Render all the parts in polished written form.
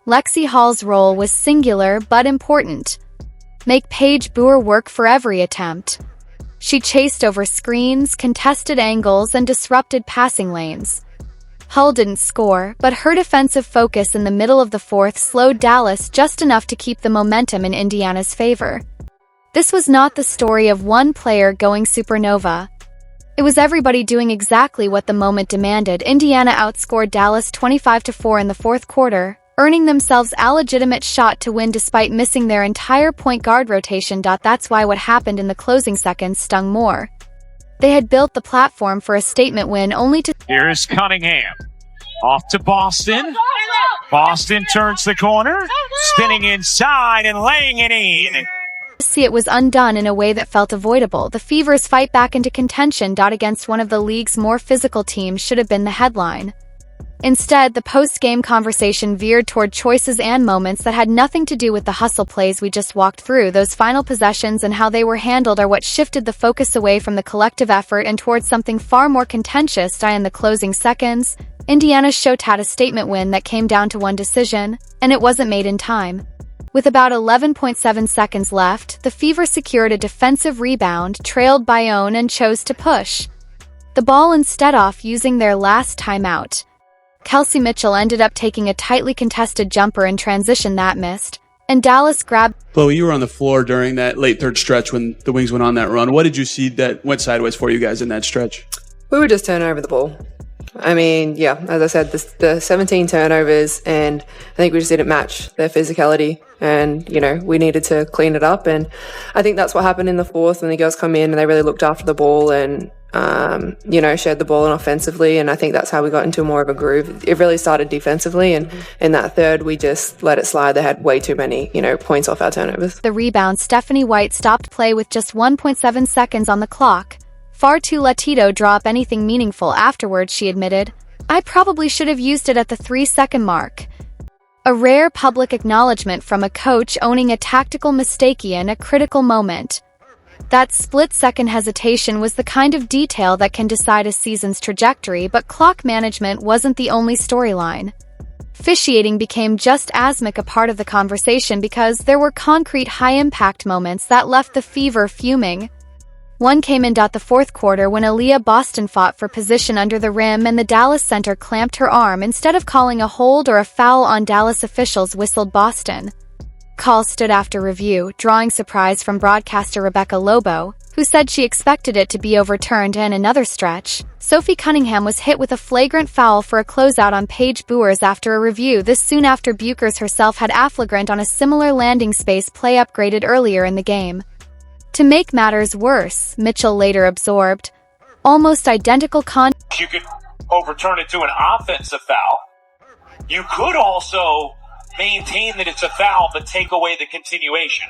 Lexi Hall's role was singular but important. Make Paige Buer work for every attempt. She chased over screens, contested angles, and disrupted passing lanes. Hull didn't score, but her defensive focus in the middle of the fourth slowed Dallas just enough to keep the momentum in Indiana's favor. This was not the story of one player going supernova. It was everybody doing exactly what the moment demanded. Indiana outscored Dallas 25-4 in the fourth quarter, earning themselves a legitimate shot to win despite missing their entire point guard rotation. That's why what happened in the closing seconds stung more. They had built the platform for a statement win only to... Here's Cunningham. Off to Boston. Boston turns the corner, spinning inside and laying it in. See it was undone in a way that felt avoidable. The Fever's fight back into contention against one of the league's more physical teams should have been the headline. Instead, the post-game conversation veered toward choices and moments that had nothing to do with the hustle plays we just walked through. Those final possessions and how they were handled are what shifted the focus away from the collective effort and towards something far more contentious. In the closing seconds, Indiana's shot had a statement win that came down to one decision, and it wasn't made in time. With about 11.7 seconds left, the Fever secured a defensive rebound, trailed by own, and chose to push the ball instead off using their last timeout. Kelsey Mitchell ended up taking a tightly contested jumper in transition that missed, and Dallas grabbed... Chloe, you were on the floor during that late third stretch when the Wings went on that run. What did you see that went sideways for you guys in that stretch? We were just turning over the ball. I mean, yeah, as I said, the 17 turnovers, and I think we just didn't match their physicality, and, we needed to clean it up, and I think that's what happened in the fourth when the girls come in and they really looked after the ball and, shared the ball in offensively, and I think that's how we got into more of a groove. It really started defensively, and in that third, we just let it slide. They had way too many, points off our turnovers. The rebound, Stephanie White stopped play with just 1.7 seconds on the clock. Far too Latito drop anything meaningful afterwards, she admitted. I probably should have used it at the 3-second mark. A rare public acknowledgement from a coach owning a tactical mistake in a critical moment. That split-second hesitation was the kind of detail that can decide a season's trajectory, but clock management wasn't the only storyline. Officiating became just as much a part of the conversation because there were concrete high-impact moments that left the Fever fuming. One came in the fourth quarter when Aliyah Boston fought for position under the rim and the Dallas center clamped her arm. Instead of calling a hold or a foul on, Dallas officials whistled Boston. Call stood after review, drawing surprise from broadcaster Rebecca Lobo, who said she expected it to be overturned. In another stretch, Sophie Cunningham was hit with a flagrant foul for a closeout on Paige Buers after a review. This soon after Buchers herself had a flagrant on a similar landing space play upgraded earlier in the game. To make matters worse, Mitchell later absorbed almost identical You could overturn it to an offensive foul. You could also maintain that it's a foul but take away the continuation.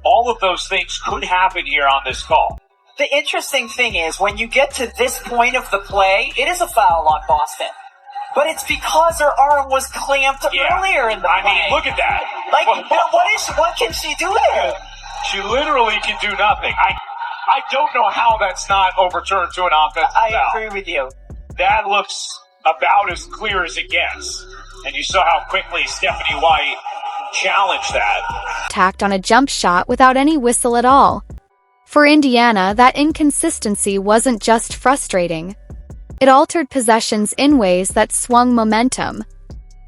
All of those things could happen here on this call. The interesting thing is when you get to this point of the play, it is a foul on Boston. But it's because her arm was clamped earlier in the play. I mean, look at that. What can she do there? She literally can do nothing. I don't know how that's not overturned to an offensive foul. I agree with you. That looks about as clear as it gets. And you saw how quickly Stephanie White challenged that. Tacked on a jump shot without any whistle at all. For Indiana, that inconsistency wasn't just frustrating. It altered possessions in ways that swung momentum.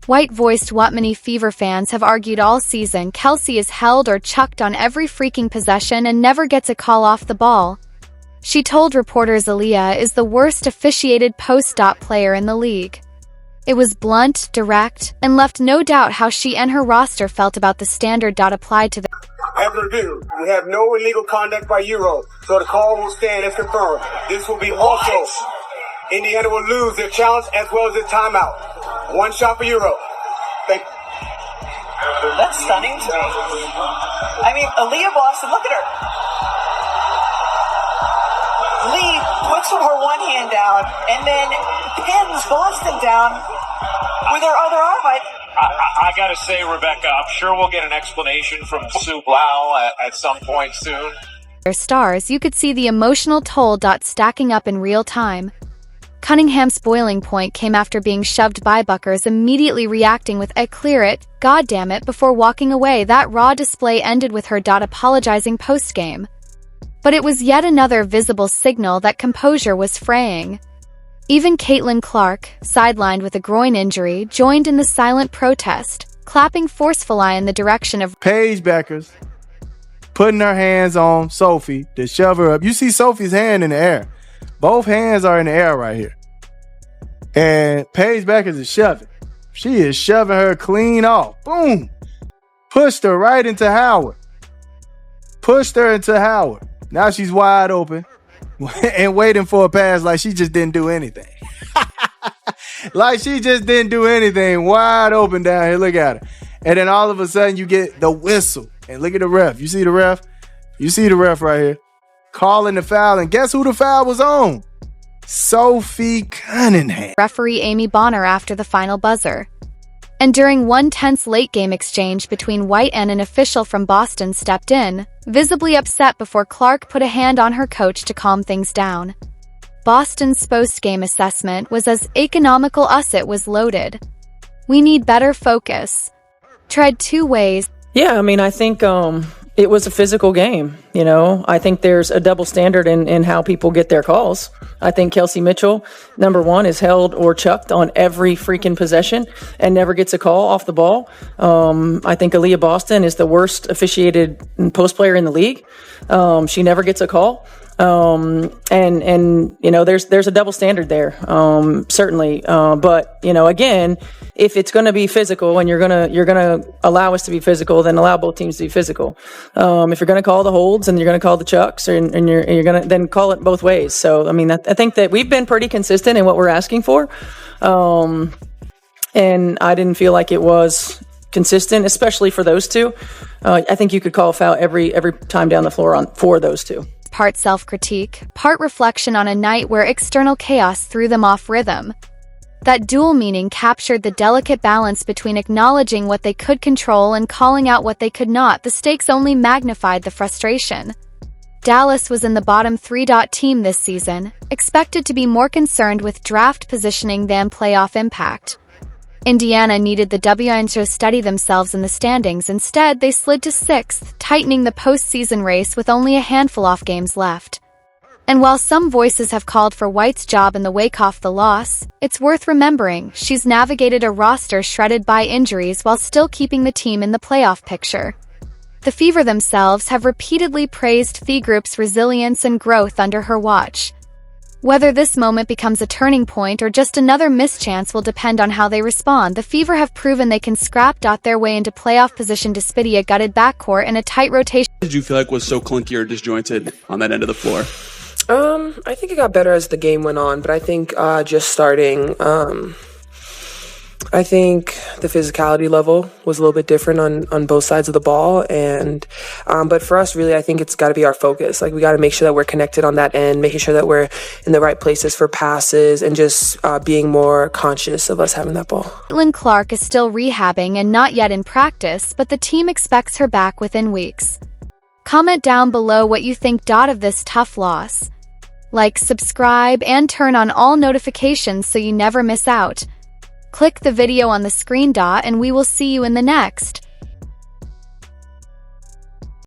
White voiced what many Fever fans have argued all season: Kelsey is held or chucked on every freaking possession and never gets a call off the ball. She told reporters Aliyah is the worst officiated post-stop player in the league. It was blunt, direct, and left no doubt how she and her roster felt about the standard applied to the... After review, we have no illegal conduct by Euro, so the call will stand as confirmed. This will be also... Indiana will lose their challenge as well as their timeout. One shot for Euro. Thank you. That's stunning to me. I mean, Aliyah Boston, look at her. Lee puts her one hand down and then pins Boston down with her other arm. I gotta say, Rebecca, I'm sure we'll get an explanation from Sue Blau at some point soon. Their stars, you could see the emotional toll stacking up in real time. Cunningham's boiling point came after being shoved by Buckers, immediately reacting with "I clear it, goddammit," before walking away. That raw display ended with her apologizing post-game. But it was yet another visible signal that composure was fraying. Even Caitlin Clark, sidelined with a groin injury, joined in the silent protest, clapping forcefully in the direction of Paige Beckers, putting her hands on Sophie to shove her up. You see Sophie's hand in the air. Both hands are in the air right here. And Paige Beckers is shoving. She is shoving her clean off. Boom. Pushed her right into Howard. Pushed her into Howard. Now she's wide open and waiting for a pass like she just didn't do anything. Like she just didn't do anything. Wide open down here. Look at her. And then all of a sudden you get the whistle. And look at the ref. You see the ref? You see the ref right here. Calling the foul. And guess who the foul was on? Sophie Cunningham. referee Amy Bonner after the final buzzer. And during one tense late-game exchange between White and an official from Boston stepped in, visibly upset before Clark put a hand on her coach to calm things down. Boston's post-game assessment was as economical as it was loaded. "We need better focus." Tried two ways. Yeah, I mean, I think it was a physical game. You know, I think there's a double standard in how people get their calls. I think Kelsey Mitchell, number one, is held or chucked on every freaking possession and never gets a call off the ball. I think Aliyah Boston is the worst officiated post player in the league. She never gets a call. And you know, there's a double standard there, certainly. But you know, again, if it's going to be physical and you're gonna allow us to be physical, then allow both teams to be physical. If you're going to call the holds and you're going to call the chucks, and you're going to then call it both ways. So I mean, I think that we've been pretty consistent in what we're asking for, and I didn't feel like it was consistent, especially for those two. I think you could call a foul every time down the floor for those two. Part self-critique, part reflection on a night where external chaos threw them off rhythm. That dual meaning captured the delicate balance between acknowledging what they could control and calling out what they could not. The stakes only magnified the frustration. Dallas was in the bottom 3 team this season, expected to be more concerned with draft positioning than playoff impact. Indiana needed the WNBA to steady themselves in the standings. Instead, they slid to 6th, tightening the postseason race with only a handful of games left. And while some voices have called for White's job in the wake of the loss, it's worth remembering she's navigated a roster shredded by injuries while still keeping the team in the playoff picture. The Fever themselves have repeatedly praised the group's resilience and growth under her watch. Whether this moment becomes a turning point or just another mischance will depend on how they respond. The Fever have proven they can scrap their way into playoff position despite a gutted backcourt and a tight rotation. What did you feel like was so clunky or disjointed on that end of the floor? I think it got better as the game went on, but I think just starting, I think the physicality level was a little bit different on both sides of the ball, and but for us, really, I think it's got to be our focus. Like, we got to make sure that we're connected on that end, making sure that we're in the right places for passes, and just being more conscious of us having that ball. Caitlin Clark is still rehabbing and not yet in practice, but the team expects her back within weeks. Comment down below what you think of this tough loss. Like, subscribe, and turn on all notifications so you never miss out. Click the video on the screen and we will see you in the next.